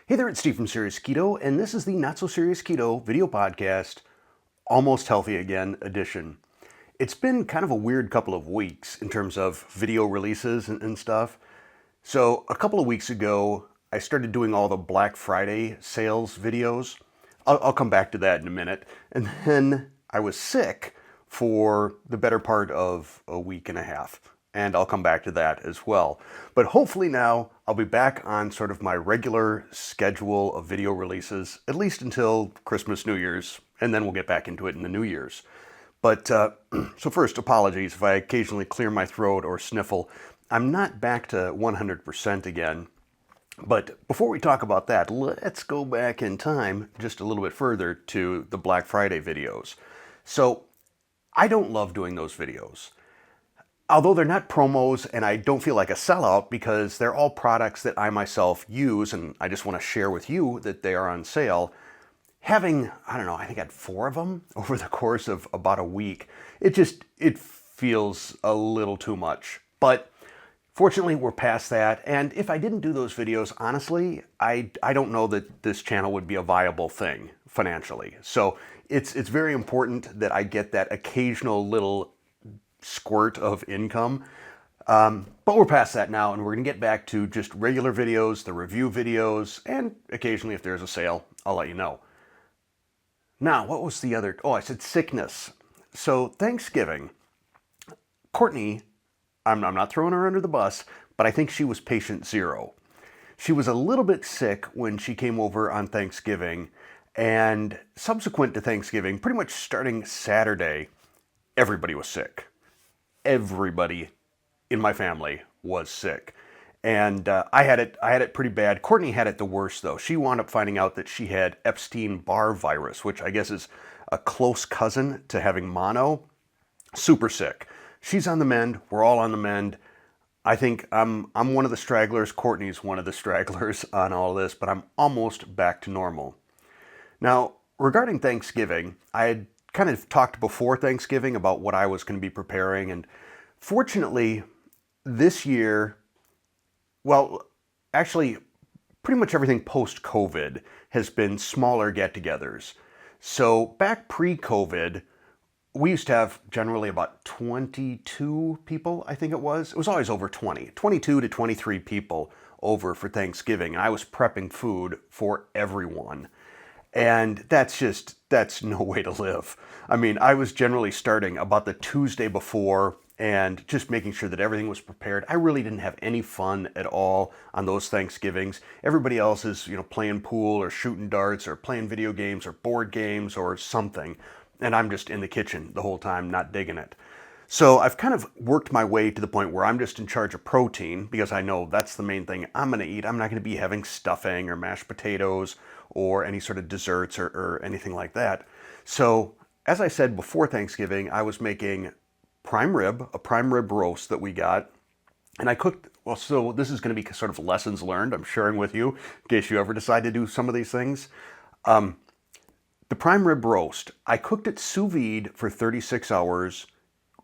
Hey there, it's Steve from Serious Keto, and this is the Not So Serious Keto video podcast, Almost Healthy Again edition. It's been kind of a weird couple of weeks in terms of video releases and stuff. So a couple of weeks ago, I started doing all the Black Friday sales videos. I'll come back to that in a minute. And then I was sick for the better part of a week and a half. And I'll come back to that as well. But hopefully now I'll be back on sort of my regular schedule of video releases, at least until Christmas, New Year's, and then we'll get back into it in the New Year's. But so first, apologies if I occasionally clear my throat or sniffle. I'm not back to 100% again. But before we talk about that, let's go back in time just a little bit further to the Black Friday videos. So I don't love doing those videos. Although they're not promos and I don't feel like a sellout because they're all products that I myself use and I just want to share with you that they are on sale, having, I don't know, I think I had 4 of them over the course of about a week, it feels a little too much. But fortunately, we're past that, and if I didn't do those videos, honestly, I don't know that this channel would be a viable thing financially. So it's very important that I get that occasional little squirt of income. But we're past that now, and we're going to get back to just regular videos, the review videos, and occasionally if there's a sale, I'll let you know. Now, what was the other? Oh, I said sickness. So Thanksgiving, Courtney, I'm not throwing her under the bus, but I think she was patient zero. She was a little bit sick when she came over on Thanksgiving, and subsequent to Thanksgiving, pretty much starting Saturday, everybody was sick. Everybody in my family was sick. And I had it pretty bad. Courtney had it the worst, though. She wound up finding out that she had Epstein-Barr virus, which I guess is a close cousin to having mono. Super sick. She's on the mend. We're all on the mend. I think I'm one of the stragglers. Courtney's one of the stragglers on all this, but I'm almost back to normal. Now, regarding Thanksgiving, I had kind of talked before Thanksgiving about what I was going to be preparing, and fortunately, this year, well, actually, pretty much everything post-COVID has been smaller get-togethers. So back pre-COVID, we used to have generally about 22 people, I think it was. It was always over 20, 22 to 23 people over for Thanksgiving. And I was prepping food for everyone. And that's no way to live. I mean, I was generally starting about the Tuesday before and just making sure that everything was prepared. I really didn't have any fun at all on those Thanksgivings. Everybody else is, playing pool or shooting darts or playing video games or board games or something. And I'm just in the kitchen the whole time, not digging it. So I've kind of worked my way to the point where I'm just in charge of protein because I know that's the main thing I'm going to eat. I'm not going to be having stuffing or mashed potatoes or any sort of desserts or anything like that. So as I said before Thanksgiving, I was making a prime rib roast that we got. And I cooked, well, so this is going to be sort of lessons learned I'm sharing with you in case you ever decide to do some of these things. The prime rib roast, I cooked it sous vide for 36 hours,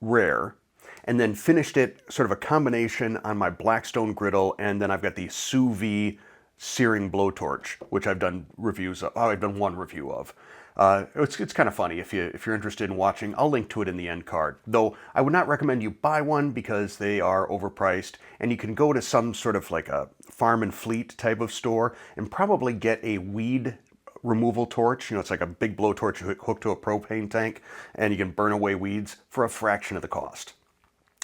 rare, and then finished it sort of a combination on my Blackstone griddle, and then I've got the sous vide searing blowtorch, which I've done reviews of. Oh, I've done one review of. It's kind of funny if you're interested in watching. I'll link to it in the end card. Though I would not recommend you buy one because they are overpriced, and you can go to some sort of like a farm and fleet type of store and probably get a weed removal torch. It's like a big blowtorch hooked to a propane tank, and you can burn away weeds for a fraction of the cost.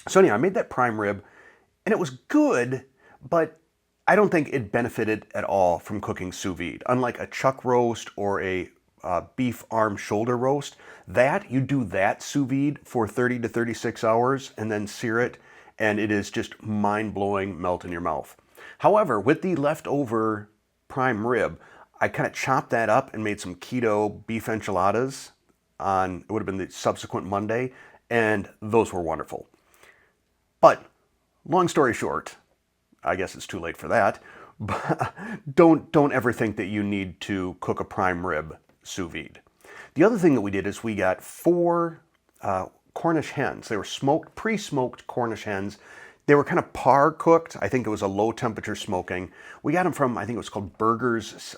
So anyhow, I made that prime rib, and it was good, but I don't think it benefited at all from cooking sous vide. Unlike a chuck roast or a beef arm shoulder roast, you do that sous vide for 30 to 36 hours and then sear it, and it is just mind-blowing, melt in your mouth. However, with the leftover prime rib, I kind of chopped that up and made some keto beef enchiladas it would have been the subsequent Monday, and those were wonderful. But long story short, I guess it's too late for that, but don't ever think that you need to cook a prime rib sous vide. The other thing that we did is we got 4 Cornish hens. They were pre-smoked Cornish hens. They were kind of par cooked. I think it was a low temperature smoking. We got them from, I think it was called Burgers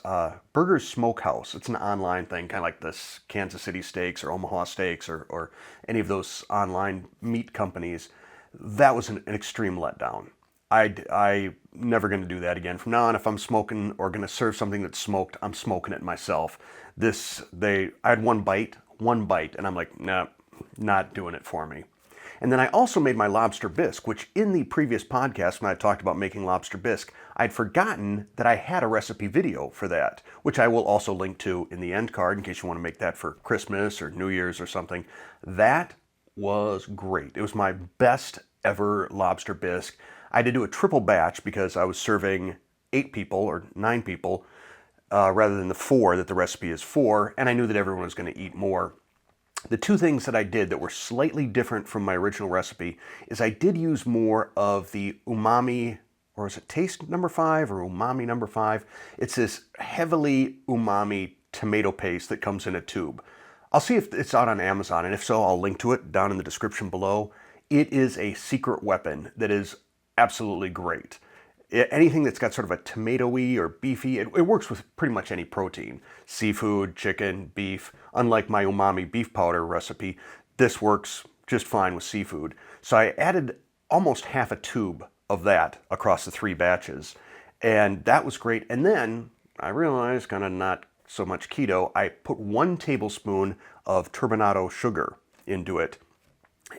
Smokehouse. It's an online thing, kind of like this Kansas City Steaks or Omaha Steaks or any of those online meat companies. That was an extreme letdown. I never going to do that again. From now on, if I'm smoking or going to serve something that's smoked, I'm smoking it myself. I had one bite, and I'm like, nah, not doing it for me. And then I also made my lobster bisque, which in the previous podcast when I talked about making lobster bisque, I'd forgotten that I had a recipe video for that, which I will also link to in the end card in case you want to make that for Christmas or New Year's or something. That was great. It was my best ever lobster bisque. I had to do a triple batch because I was serving 8 people or 9 people rather than the 4 that the recipe is for, and I knew that everyone was going to eat more. The 2 things that I did that were slightly different from my original recipe is I did use more of the umami, or is it taste number 5 or umami number 5? It's this heavily umami tomato paste that comes in a tube. I'll see if it's out on Amazon, and if so, I'll link to it down in the description below. It is a secret weapon that is absolutely great. Anything that's got sort of a tomatoey or beefy, it works with pretty much any protein. Seafood, chicken, beef. Unlike my umami beef powder recipe, this works just fine with seafood. So I added almost half a tube of that across the 3 batches. And that was great. And then I realized, kind of not so much keto, I put 1 tablespoon of turbinado sugar into it.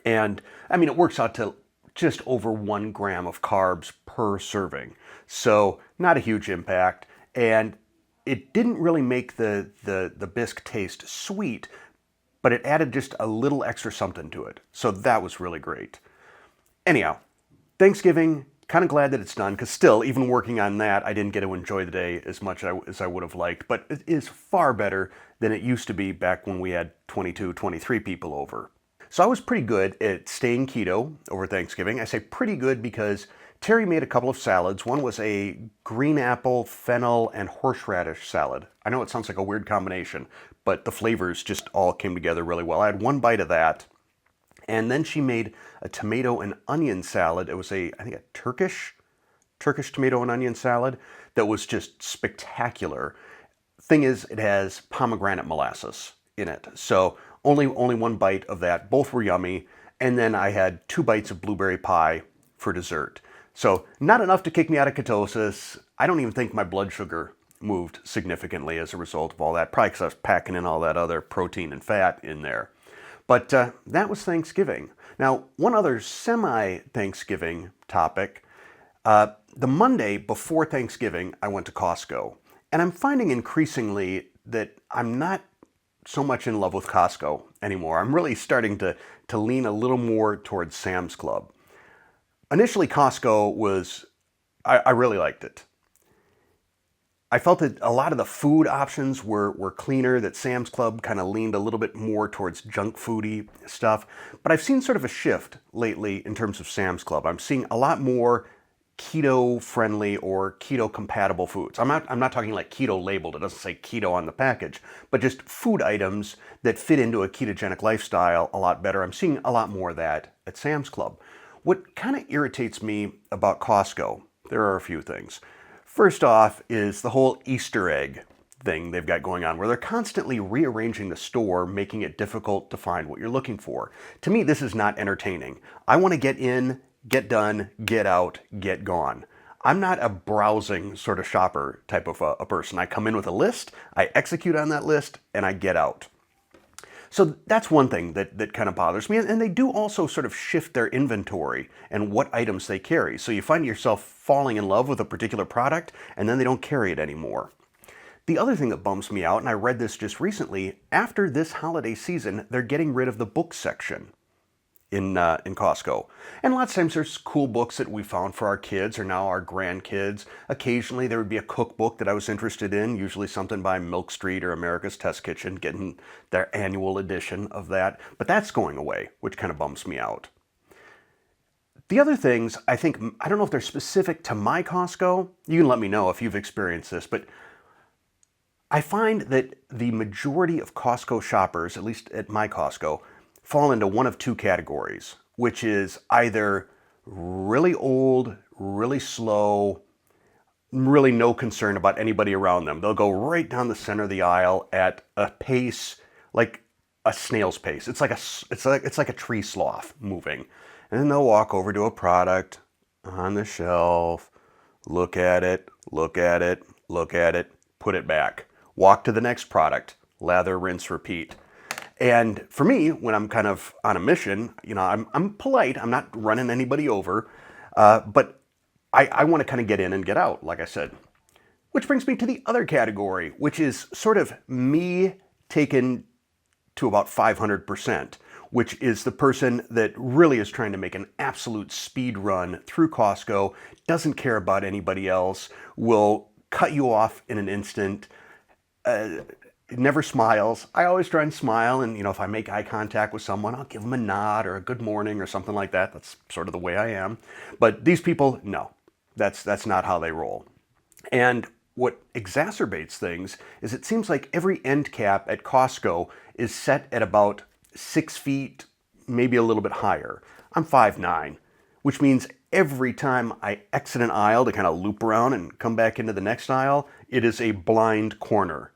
And I mean, it works out to just over 1 gram of carbs per serving. So not a huge impact. And it didn't really make the bisque taste sweet, but it added just a little extra something to it. So that was really great. Anyhow, Thanksgiving, kind of glad that it's done, because still, even working on that, I didn't get to enjoy the day as much as I would have liked. But it is far better than it used to be back when we had 22, 23 people over. So I was pretty good at staying keto over Thanksgiving. I say pretty good because Terry made a couple of salads. One was a green apple, fennel, and horseradish salad. I know it sounds like a weird combination, but the flavors just all came together really well. I had 1 bite of that. And then she made a tomato and onion salad. It was I think a Turkish tomato and onion salad that was just spectacular. Thing is, it has pomegranate molasses in it. So only 1 bite of that. Both were yummy. And then I had 2 bites of blueberry pie for dessert. So not enough to kick me out of ketosis. I don't even think my blood sugar moved significantly as a result of all that. Probably because I was packing in all that other protein and fat in there. But that was Thanksgiving. Now, one other semi-Thanksgiving topic. The Monday before Thanksgiving, I went to Costco. And I'm finding increasingly that I'm not so much in love with Costco anymore. I'm really starting to lean a little more towards Sam's Club. Initially, Costco was, I really liked it. I felt that a lot of the food options were cleaner, that Sam's Club kind of leaned a little bit more towards junk foody stuff. But I've seen sort of a shift lately in terms of Sam's Club. I'm seeing a lot more keto-friendly or keto-compatible foods. I'm not talking like keto labeled. It doesn't say keto on the package, but just food items that fit into a ketogenic lifestyle a lot better. I'm seeing a lot more of that at Sam's Club. What kind of irritates me about Costco, there are a few things. First off is the whole Easter egg thing they've got going on, where they're constantly rearranging the store, making it difficult to find what you're looking for. To me, this is not entertaining. I want to get in, get done, get out, get gone. I'm not a browsing sort of shopper type of a person. I come in with a list, I execute on that list, and I get out. So that's one thing that kind of bothers me. And they do also sort of shift their inventory and what items they carry. So you find yourself falling in love with a particular product, and then they don't carry it anymore. The other thing that bums me out, and I read this just recently, after this holiday season, they're getting rid of the book section in Costco. And lots of times there's cool books that we found for our kids or now our grandkids. Occasionally there would be a cookbook that I was interested in, usually something by Milk Street or America's Test Kitchen, getting their annual edition of that. But that's going away, which kind of bums me out. The other things, I don't know if they're specific to my Costco. You can let me know if you've experienced this, but I find that the majority of Costco shoppers, at least at my Costco, fall into one of 2 categories, which is either really old, really slow, really no concern about anybody around them. They'll go right down the center of the aisle at a pace like a snail's pace. It's like a tree sloth moving. And then they'll walk over to a product on the shelf, look at it, look at it, look at it, put it back. Walk to the next product, lather, rinse, repeat. And for me, when I'm kind of on a mission, I'm polite. I'm not running anybody over, but I want to kind of get in and get out, like I said. Which brings me to the other category, which is sort of me taken to about 500%, which is the person that really is trying to make an absolute speed run through Costco, doesn't care about anybody else, will cut you off in an instant, never smiles. I always try and smile, and if I make eye contact with someone, I'll give them a nod or a good morning or something like that. That's sort of the way I am. But these people, no, that's not how they roll. And what exacerbates things is it seems like every end cap at Costco is set at about 6 feet, maybe a little bit higher. I'm 5'9", which means every time I exit an aisle to kind of loop around and come back into the next aisle, it is a blind corner.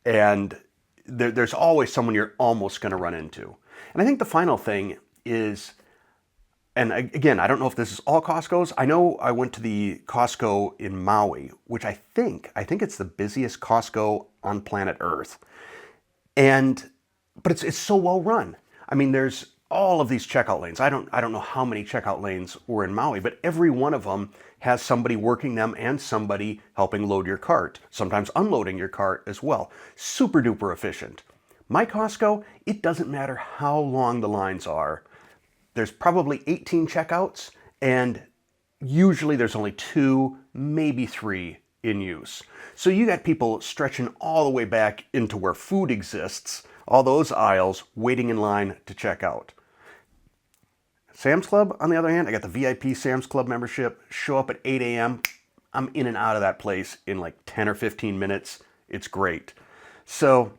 And there's always someone you're almost going to run into. And I think the final thing is, and again, I don't know if this is all Costco's. I know I went to the Costco in Maui, which I think it's the busiest Costco on planet Earth. But it's so well run. I mean, there's all of these checkout lanes. I don't know how many checkout lanes were in Maui, but every one of them has somebody working them and somebody helping load your cart, sometimes unloading your cart as well. Super duper efficient. My Costco, it doesn't matter how long the lines are. There's probably 18 checkouts, and usually there's only 2, maybe 3 in use. So you got people stretching all the way back into where food exists, all those aisles waiting in line to check out. Sam's Club, on the other hand, I got the VIP Sam's Club membership. Show up at 8 a.m. I'm in and out of that place in like 10 or 15 minutes. It's great. So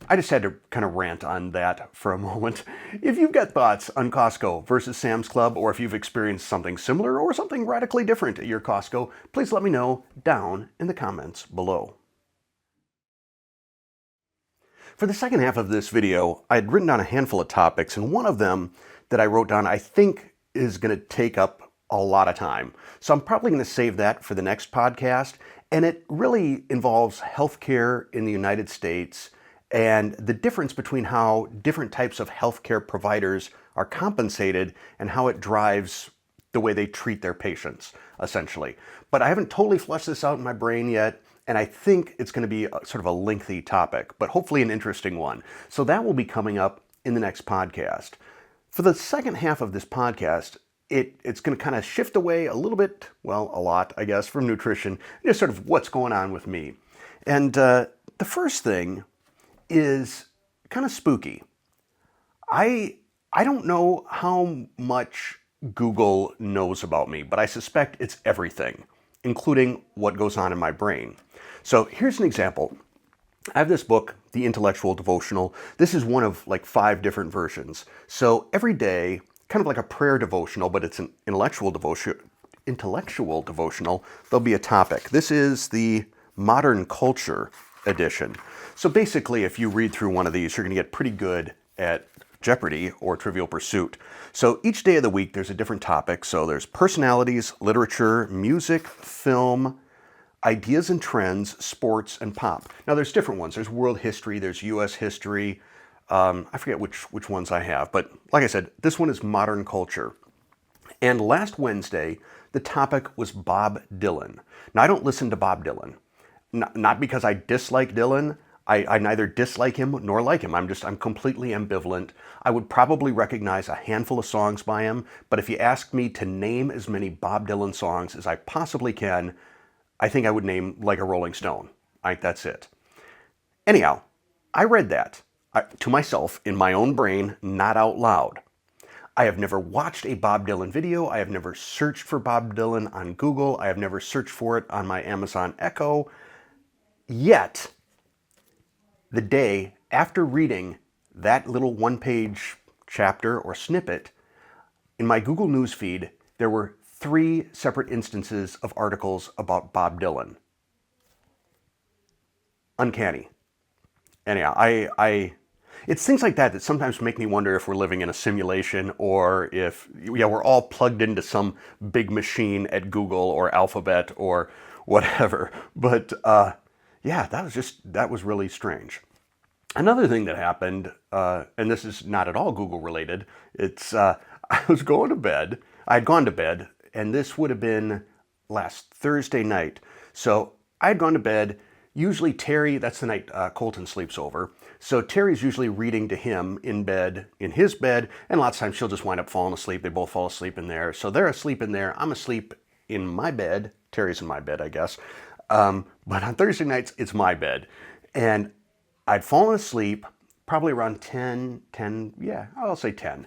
I just had to kind of rant on that for a moment. If you've got thoughts on Costco versus Sam's Club, or if you've experienced something similar or something radically different at your Costco, please let me know down in the comments below. For the second half of this video, I had written down a handful of topics, and one of them that I wrote down I think is going to take up a lot of time. So I'm probably going to save that for the next podcast, and it really involves healthcare in the United States and the difference between how different types of healthcare providers are compensated and how it drives the way they treat their patients, essentially. But I haven't totally fleshed this out in my brain yet, and I think it's going to be sort of a lengthy topic, but hopefully an interesting one. So that will be coming up in the next podcast. For the second half of this podcast, it's going to kind of shift away a little bit, well, a lot, I guess, from nutrition, just sort of what's going on with me. And the first thing is kind of spooky. I don't know how much Google knows about me, but I suspect it's everything, including what goes on in my brain. So here's an example. I have this book, The Intellectual Devotional. This is one of like 5 different versions. So every day, kind of like a prayer devotional, but it's an intellectual devotional, there'll be a topic. This is the Modern Culture edition. So basically, if you read through one of these, you're going to get pretty good at Jeopardy or Trivial Pursuit. So each day of the week, there's a different topic. So there's personalities, literature, music, film, ideas and trends, sports, and pop. Now there's different ones. There's world history, there's U.S. history. I forget which ones I have, but like I said, this one is modern culture. And last Wednesday, the topic was Bob Dylan. Now I don't listen to Bob Dylan, not because I dislike Dylan. I neither dislike him nor like him. I'm completely ambivalent. I would probably recognize a handful of songs by him, but if you ask me to name as many Bob Dylan songs as I possibly can, I think I would name Like a Rolling Stone. That's it. Anyhow, I read that to myself in my own brain, not out loud. I have never watched a Bob Dylan video. I have never searched for Bob Dylan on Google. I have never searched for it on my Amazon Echo. Yet, the day after reading that little one-page chapter or snippet, in my Google News feed, there were 3 separate instances of articles about Bob Dylan. Uncanny. Anyhow, it's things like that that sometimes make me wonder if we're living in a simulation or if, yeah, we're all plugged into some big machine at Google or Alphabet or whatever. But yeah, that was really strange. Another thing that happened, and this is not at all Google related, it's I was going to bed. I had gone to bed, and this would have been last Thursday night. So I had gone to bed. Usually Terry, that's the night Colton sleeps over. So Terry's usually reading to him in bed, in his bed, and lots of times she'll just wind up falling asleep. They both fall asleep in there. So they're asleep in there. I'm asleep in my bed. Terry's in my bed, I guess. But on Thursday nights, it's my bed. And I'd fallen asleep probably around 10, yeah, I'll say 10.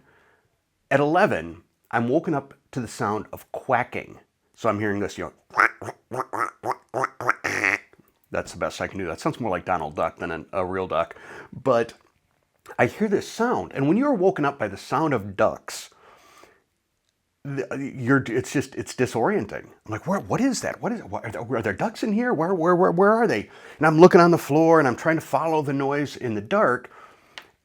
At 11, I'm woken up to the sound of quacking. So I'm hearing this, that's the best I can do. That sounds more like Donald Duck than a real duck. But I hear this sound. And when you're woken up by the sound of ducks, it's disorienting. I'm like, what is that? Are there ducks in here? Where are they? And I'm looking on the floor and I'm trying to follow the noise in the dark.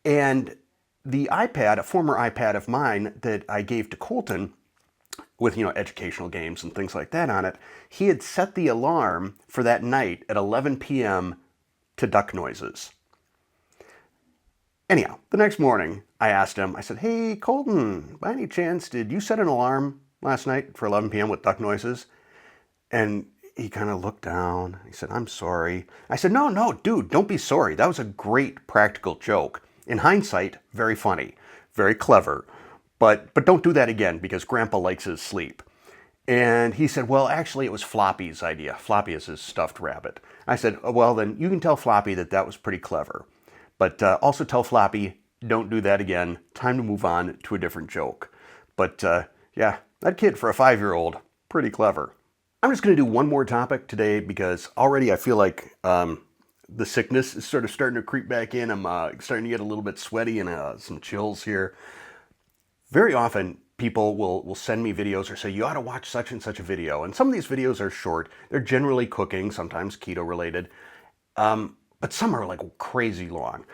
And the iPad, a former iPad of mine that I gave to Colton, with, educational games and things like that on it, he had set the alarm for that night at 11 p.m. to duck noises. Anyhow, the next morning, I asked him, I said, hey, Colton, by any chance, did you set an alarm last night for 11 p.m. with duck noises? And he kind of looked down. He said, I'm sorry. I said, no, dude, don't be sorry. That was a great practical joke. In hindsight, very funny, very clever. But don't do that again because Grandpa likes his sleep. And he said, well, actually, it was Floppy's idea. Floppy is his stuffed rabbit. I said, oh, well, then you can tell Floppy that was pretty clever. But also tell Floppy, don't do that again. Time to move on to a different joke. But yeah, that kid for a 5-year-old, pretty clever. I'm just going to do one more topic today because already I feel like the sickness is sort of starting to creep back in. I'm starting to get a little bit sweaty and some chills here. Very often, people will send me videos or say, you ought to watch such and such a video. And some of these videos are short. They're generally cooking, sometimes keto related. But some are like crazy long.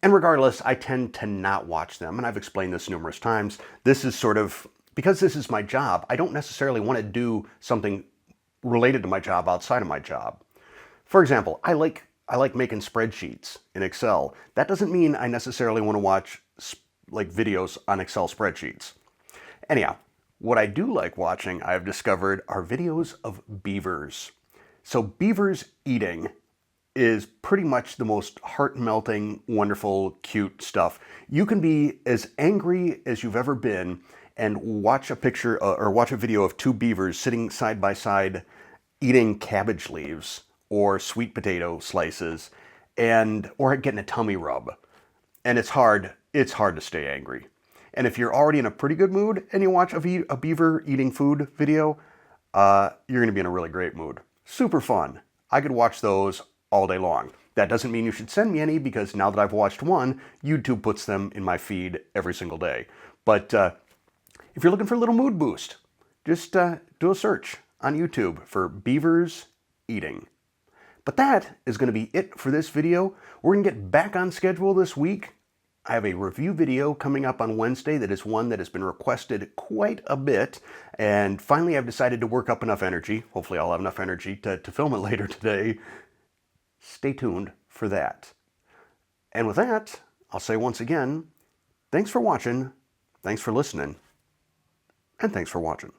And regardless, I tend to not watch them. And I've explained this numerous times. This is sort of, because this is my job, I don't necessarily want to do something related to my job outside of my job. For example, I like making spreadsheets in Excel. That doesn't mean I necessarily want to watch like videos on Excel spreadsheets. Anyhow, what I do like watching, I've discovered, are videos of beavers. So beavers eating is pretty much the most heart-melting, wonderful, cute stuff. You can be as angry as you've ever been and watch a picture or watch a video of 2 beavers sitting side by side eating cabbage leaves or sweet potato slices or getting a tummy rub. And it's hard to stay angry. And if you're already in a pretty good mood and you watch a beaver eating food video, you're going to be in a really great mood. Super fun. I could watch those all day long. That doesn't mean you should send me any because now that I've watched one, YouTube puts them in my feed every single day. But if you're looking for a little mood boost, just do a search on YouTube for beavers eating. But that is going to be it for this video. We're going to get back on schedule this week. I have a review video coming up on Wednesday that is one that has been requested quite a bit. And finally, I've decided to work up enough energy. Hopefully, I'll have enough energy to film it later today. Stay tuned for that. And with that, I'll say once again, thanks for watching, thanks for listening, and thanks for watching.